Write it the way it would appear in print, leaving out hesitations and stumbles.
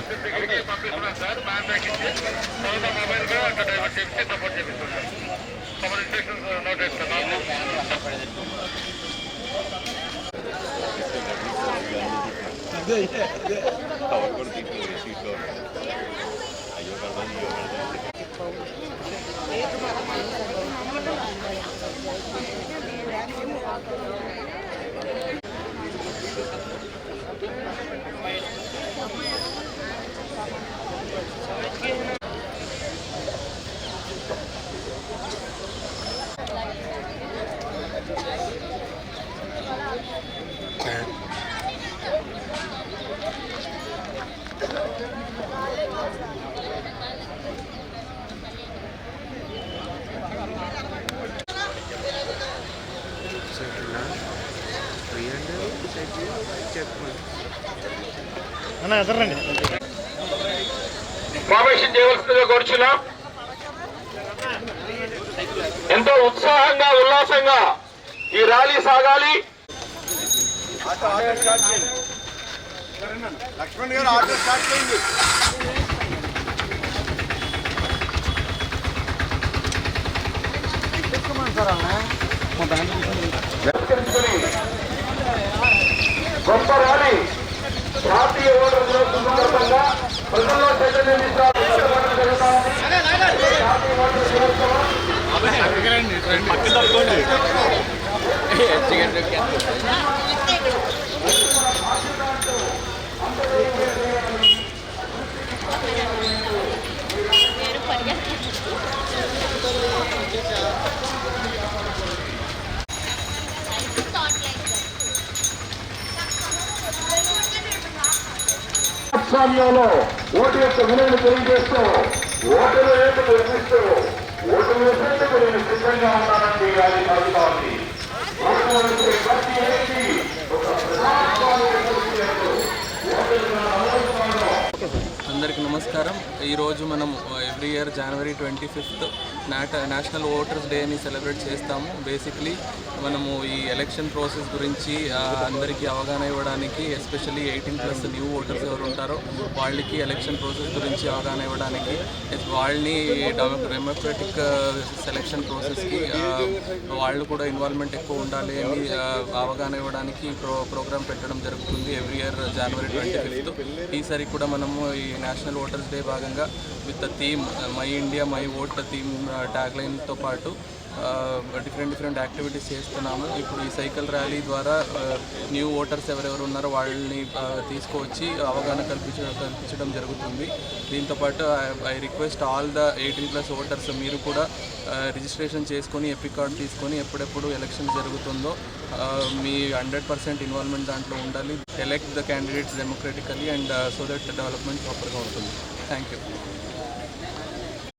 పంపిస్తున్నాం sir ban packing తర్వాత mobile కూడా అక్కడ డైవర్ట్ చేసి సపోర్ట్ చేపిస్తున్నాం కమర్ ఇన్స్ట్రక్షన్స్ నోట్ చేస్తున్నాం ఫార్మేషన్ చేయవలసిందిగా కోరుచున్నాం. ఎంతో ఉత్సాహంగా ఉల్లాసంగా ఈ ర్యాలీ సాగాలి. లక్ష్మణ్ గారు ఆటో స్టార్ట్ చేయండి. గొప్ప ర్యాలీ జాతీయ ఓటర్ దినోత్సవం సందర్భంగా ప్రజల్లో చైతన్యం సమయంలో ఓటు యొక్క విలువను తెలియజేస్తూ ఓటుల రేపులు నిర్మిస్తూ ఓటు వేసేందుకు నేను సిద్ధంగా ఉన్నానని అది కలుగుతా ఉంది. ఓటు వేసే ప్రతి వ్యక్తి ఒక అందరికీ నమస్కారం. ఈరోజు మనం every year January 25th national voters డేని సెలబ్రేట్ చేస్తాము. బేసిక్లీ మనము ఈ ఎలక్షన్ ప్రాసెస్ గురించి అందరికీ అవగాహన ఇవ్వడానికి, ఎస్పెషల్లీ 18+ న్యూ ఓటర్స్ ఎవరు ఉంటారో వాళ్ళకి ఎలక్షన్ ప్రాసెస్ గురించి అవగాహన ఇవ్వడానికి, వాళ్ళని డెమోక్రటిక్ సెలక్షన్ ప్రాసెస్కి వాళ్ళు కూడా ఇన్వాల్వ్మెంట్ ఎక్కువ ఉండాలి అని అవగాహన ఇవ్వడానికి ప్రోగ్రామ్ పెట్టడం జరుగుతుంది ఎవ్రీ ఇయర్ January 25th. ఈసారి కూడా మనము ఈ నేషనల్ ఓటర్స్ డే భాగంగా with the theme my India my vote theme ట్యాగ్లైన్తో పాటు డిఫరెంట్ యాక్టివిటీస్ చేస్తున్నాము. ఇప్పుడు ఈ సైకిల్ ర్యాలీ ద్వారా న్యూ ఓటర్స్ ఎవరెవరు ఉన్నారో వాళ్ళని తీసుకువచ్చి అవగాహన కల్పించడం జరుగుతుంది. దీంతోపాటు I request all the 18+ voters, మీరు కూడా రిజిస్ట్రేషన్ చేసుకొని ఎపిక్ కార్డ్ తీసుకొని ఎప్పుడెప్పుడు ఎలక్షన్ జరుగుతుందో మీ 100% ఇన్వాల్వ్మెంట్ దాంట్లో ఉండాలి. Elect the candidates democratically and so that development ప్రాపర్గా ఉంటుంది. Thank you.